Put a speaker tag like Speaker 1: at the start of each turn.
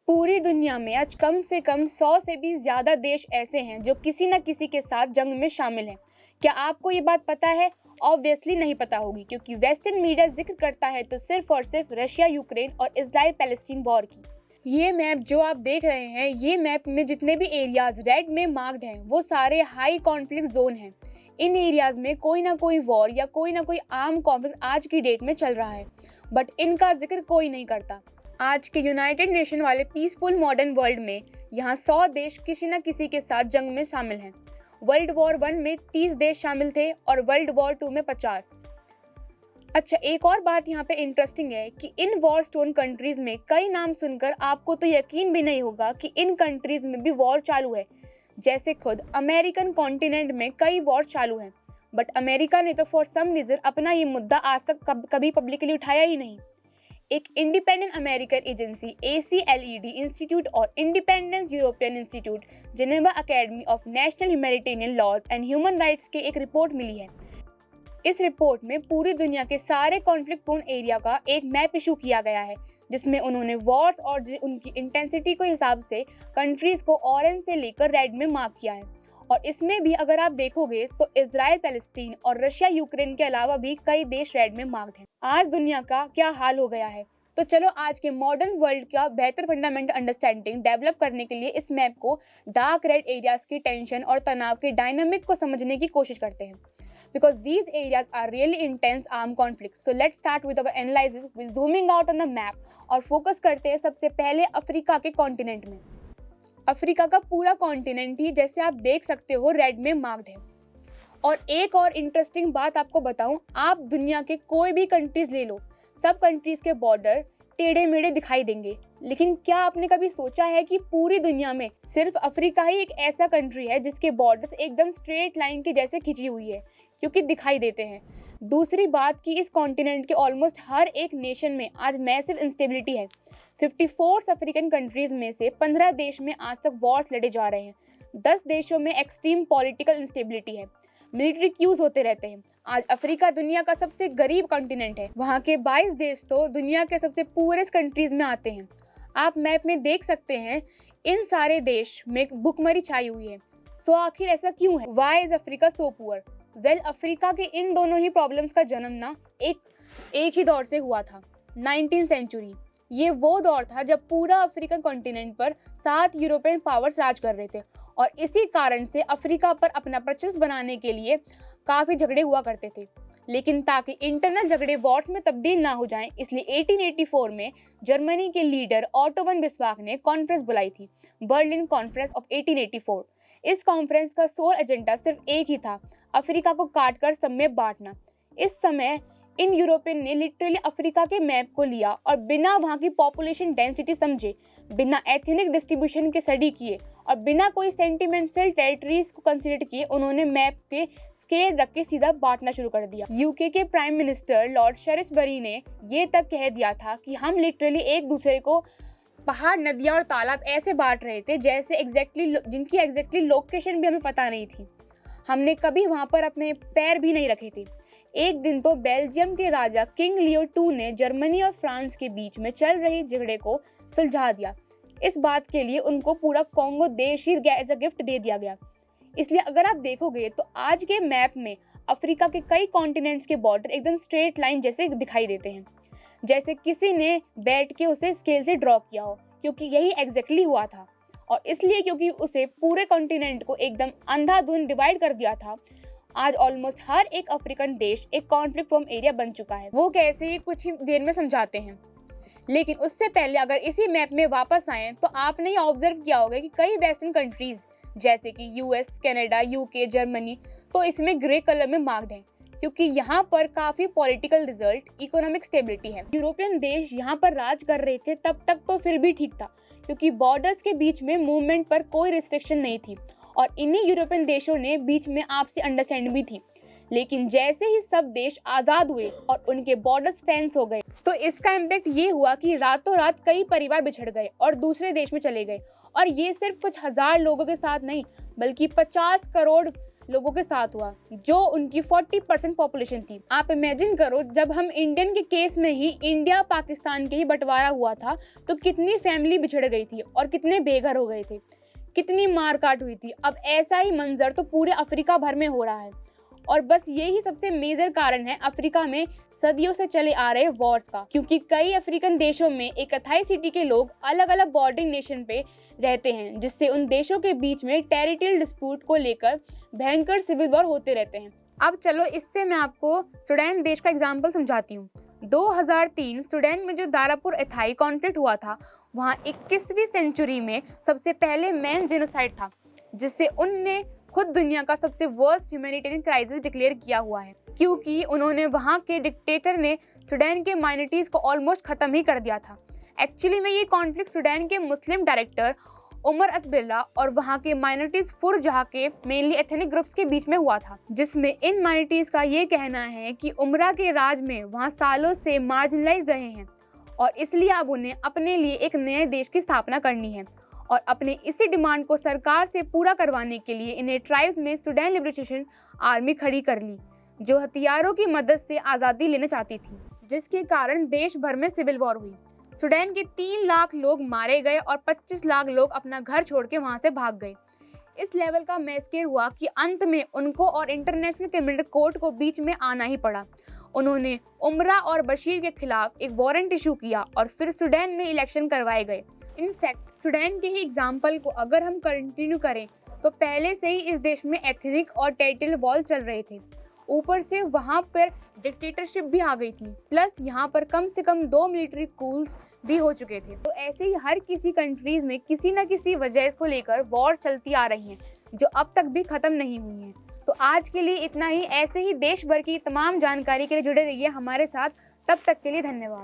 Speaker 1: पूरी दुनिया में आज कम से कम 100 से भी ज़्यादा देश ऐसे हैं जो किसी न किसी के साथ जंग में शामिल हैं। क्या आपको ये बात पता है? ऑब्वियसली नहीं पता होगी, क्योंकि वेस्टर्न मीडिया जिक्र करता है तो सिर्फ और सिर्फ रशिया यूक्रेन और इजराइल पैलेस्टीन वॉर की। ये मैप जो आप देख रहे हैं, ये मैप में जितने भी एरियाज रेड में मार्क्ड हैं वो सारे हाई कॉन्फ्लिक्ट जोन हैं। इन एरियाज में कोई ना कोई वॉर या कोई ना कोई आर्म कॉन्फ्लिक्ट आज की डेट में चल रहा है, बट इनका जिक्र कोई नहीं करता। आज के यूनाइटेड नेशन वाले पीसफुल मॉडर्न वर्ल्ड में यहाँ 100 देश किसी न किसी के साथ जंग में शामिल हैं। वर्ल्ड वॉर 1 में 30 देश शामिल थे और वर्ल्ड वॉर 2 में 50। अच्छा, एक और बात यहाँ पे इंटरेस्टिंग है कि इन वॉर स्टोन कंट्रीज में कई नाम सुनकर आपको तो यकीन भी नहीं होगा कि इन कंट्रीज में भी वॉर चालू है। जैसे खुद अमेरिकन कॉन्टिनेंट में कई वॉर चालू हैं, बट अमेरिका ने तो फॉर सम रीजन अपना ये मुद्दा आज तक कभी पब्लिकली उठाया ही नहीं। एक independent American agency ACLED institute और independence European institute Geneva academy of national humanitarian laws and human rights के एक रिपोर्ट मिली है। इस रिपोर्ट में पूरी दुनिया के सारे कॉन्फ्लिक्ट प्रोन एरिया का एक मैप इशू किया गया है, जिसमें उन्होंने वॉर्स और उनकी इंटेंसिटी के हिसाब से कंट्रीज को ऑरेंज से लेकर रेड में मार्क किया है। और इसमें भी अगर आप देखोगे तो इजराइल पैलेस्टीन और रशिया यूक्रेन के अलावा भी कई देश रेड में मार्क्ड हैं। आज दुनिया का क्या हाल हो गया है, तो चलो आज के मॉडर्न वर्ल्ड का बेहतर फंडामेंटल अंडरस्टैंडिंग डेवलप करने के लिए इस मैप को डार्क रेड एरियाज की टेंशन और तनाव के डायनामिक को समझने की कोशिश करते हैं, because these areas are really intense arm conflict. So let's start with our analysis with zooming out on the map और फोकस करते हैं सबसे पहले अफ्रीका के कॉन्टिनेंट में। अफ्रीका का पूरा कॉन्टिनेंट ही जैसे आप देख सकते हो रेड में मार्क्ड है। और एक और इंटरेस्टिंग बात आपको बताऊं, आप दुनिया के कोई भी कंट्रीज ले लो, सब कंट्रीज के बॉर्डर टेढ़े मेढ़े दिखाई देंगे, लेकिन क्या आपने कभी सोचा है कि पूरी दुनिया में सिर्फ अफ्रीका ही एक ऐसा कंट्री है जिसके बॉर्डर्स एकदम स्ट्रेट लाइन के जैसे खिंची हुई है, क्योंकि दिखाई देते हैं। दूसरी बात कि इस कॉन्टिनेंट के ऑलमोस्ट हर एक नेशन में आज मैसिव इंस्टेबिलिटी है। 54 अफ्रीकन कंट्रीज में से 15 देश में आज तक वॉर्स लड़े जा रहे हैं। 10 देशों में एक्सट्रीम पॉलिटिकल इंस्टेबिलिटी है, मिलिट्री क्यूज होते रहते हैं। आज अफ्रीका दुनिया का सबसे गरीब कॉन्टिनेंट है। वहाँ के 22 देश तो दुनिया के सबसे पुअरेस्ट कंट्रीज में आते हैं। आप मैप में देख सकते हैं इन सारे देश में भुखमरी छाई हुई है। सो आखिर ऐसा क्यों है? Why is Africa so poor? Well, Africa के इन दोनों ही प्रॉब्लम्स का जन्म ना एक ही दौर से हुआ था, 19th सेंचुरी। ये वो दौर था जब पूरा अफ्रीकन कॉन्टिनेंट पर 7 यूरोपियन पावर्स राज कर रहे थे, और इसी कारण से अफ्रीका पर अपना वर्चस्व बनाने के लिए काफ़ी झगड़े हुआ करते थे। लेकिन ताकि इंटरनल झगड़े वॉर्स में तब्दील ना हो जाएं, इसलिए 1884 में जर्मनी के लीडर ऑटो वन बिस्मार्क ने कॉन्फ्रेंस बुलाई थी, बर्लिन कॉन्फ्रेंस ऑफ 1884। इस कॉन्फ्रेंस का सोल एजेंडा सिर्फ एक ही था, अफ्रीका को काट कर सब में बांटना। इस समय इन यूरोपियन ने लिटरली अफ्रीका के मैप को लिया और बिना वहाँ की पॉपुलेशन डेंसिटी समझे, बिना एथनिक डिस्ट्रीब्यूशन के स्टडी किए और बिना कोई सेंटिमेंटल टेरिटरीज को कंसीडर किए उन्होंने मैप के स्केल रख के सीधा बांटना शुरू कर दिया। यूके के प्राइम मिनिस्टर लॉर्ड शेरिसबरी ने ये तक कह दिया था कि हम लिटरली एक दूसरे को पहाड़, नदियाँ और तालाब ऐसे बांट रहे थे जैसे जिनकी एग्जैक्टली लोकेशन भी हमें पता नहीं थी। हमने कभी वहाँ पर अपने पैर भी नहीं रखे थे। एक दिन तो बेल्जियम के राजा किंग लियो II ने जर्मनी और फ्रांस के बीच में चल रही झगड़े को सुलझा दिया। इस बात के लिए उनको पूरा कॉन्गो देश ही एज अ गिफ्ट दे दिया गया। इसलिए अगर आप देखोगे तो आज के मैप में अफ्रीका के कई कॉन्टिनेंट्स के बॉर्डर एकदम स्ट्रेट लाइन जैसे दिखाई देते हैं, जैसे किसी ने बैठ के उसे स्केल से ड्रॉ किया हो, क्योंकि यही एग्जैक्टली हुआ था। और इसलिए क्योंकि उसे पूरे कॉन्टिनेंट को एकदम अंधाधुंध डिवाइड कर दिया था, आज ऑलमोस्ट हर एक अफ्रीकन देश एक कॉन्फ्लिक्ट प्रोन एरिया बन चुका है। वो कैसे, ही कुछ ही देर में समझाते हैं। लेकिन उससे पहले अगर इसी मैप में वापस आए तो आपने ये ऑब्जर्व किया होगा कि कई वेस्टर्न कंट्रीज जैसे कि US, कनाडा, UK, जर्मनी तो इसमें ग्रे कलर में मार्क्ड हैं, क्योंकि यहाँ पर काफ़ी पॉलिटिकल रिजल्ट, इकोनॉमिक स्टेबिलिटी है। यूरोपियन देश यहाँ पर राज कर रहे थे तब तक तो फिर भी ठीक था, क्योंकि बॉर्डर्स के बीच में मूवमेंट पर कोई रिस्ट्रिक्शन नहीं थी और इन्हीं यूरोपियन देशों ने बीच में आपसी अंडरस्टैंडिंग भी थी। लेकिन जैसे ही सब देश आज़ाद हुए और उनके बॉर्डर्स फेंस हो गए, तो इसका इम्पैक्ट ये हुआ कि रातों रात कई परिवार बिछड़ गए और दूसरे देश में चले गए। और ये सिर्फ कुछ हजार लोगों के साथ नहीं, बल्कि 50 करोड़ लोगों के साथ हुआ, जो उनकी 40% पॉपुलेशन थी। आप इमेजिन करो, जब हम इंडियन के केस में ही इंडिया पाकिस्तान के ही बंटवारा हुआ था तो कितनी फैमिली बिछड़ गई थी और कितने बेघर हो गए थे, कितनी मारकाट हुई थी। अब ऐसा ही मंजर तो पूरे अफ्रीका भर में हो रहा है और बस यही सबसे मेजर कारण है अफ्रीका में सदियों से चले आ रहे वॉर्स का, क्योंकि कई अफ्रीकन देशों में एक अथाई सिटी के लोग अलग अलग बॉर्डरिंग नेशन पे रहते हैं, जिससे उन देशों के बीच में टेरिटोरियल डिस्प्यूट को लेकर भयंकर सिविल वॉर होते रहते हैं। अब चलो इससे मैं आपको सूडान देश का एग्जाम्पल समझाती हूँ। 2003 सूडान में जो दारापुर एथाई कॉन्फ्लिक्ट हुआ था, वहाँ 21वीं सेंचुरी में सबसे पहले मैन जेनोसाइड था, जिससे उनने खुद दुनिया का सबसे वर्स्ट ह्यूमैनिटेरियन क्राइसिस डिक्लेयर किया हुआ है, क्योंकि उन्होंने वहाँ के डिक्टेटर ने सूडान के माइनॉरिटीज़ को ऑलमोस्ट ख़त्म ही कर दिया था। एक्चुअली में ये कॉन्फ्लिक्ट सूडान के मुस्लिम डायरेक्टर उमर अतबिल्ला और वहाँ के माइनॉरिटीज़ फुरजहा के मेनली एथनिक ग्रुप्स के बीच में हुआ था, जिसमें इन माइनॉरिटीज़ का ये कहना है कि उमरा के राज में वहाँ सालों से मार्जिनलाइज रहे हैं और इसलिए अब उन्हें अपने लिए एक नए देश की स्थापना करनी है और अपने इसी डिमांड को सरकार से पूरा करवाने के लिए इन्हें ट्राइब्स में सूडान लिबरेशन आर्मी खड़ी कर ली, जो हथियारों की मदद से आज़ादी लेना चाहती थी, जिसके कारण देश भर में सिविल वॉर हुई। सूडान के 3 लाख लोग मारे गए और 25 लाख लोग अपना घर छोड़ के वहाँ से भाग गए। इस लेवल का मैसेकर हुआ कि अंत में उनको और इंटरनेशनल क्रिमिनल कोर्ट को बीच में आना ही पड़ा। उन्होंने उमरा और बशीर के खिलाफ एक वारंट इशू किया और फिर सूडान में इलेक्शन करवाए गए। इनफैक्ट सूडान के ही एग्जाम्पल को अगर हम कंटिन्यू करें तो पहले से ही इस देश में एथनिक और टेरिटोरियल वॉर चल रहे थे, ऊपर से वहाँ पर डिक्टेटरशिप भी आ गई थी, प्लस यहाँ पर कम से कम 2 मिलिट्री कूल्स भी हो चुके थे। तो ऐसे ही हर किसी कंट्रीज में किसी न किसी वजह को लेकर वॉर चलती आ रही हैं, जो अब तक भी ख़त्म नहीं हुई हैं। तो आज के लिए इतना ही। ऐसे ही देश भर की तमाम जानकारी के लिए जुड़े रहिए हमारे साथ। तब तक के लिए धन्यवाद।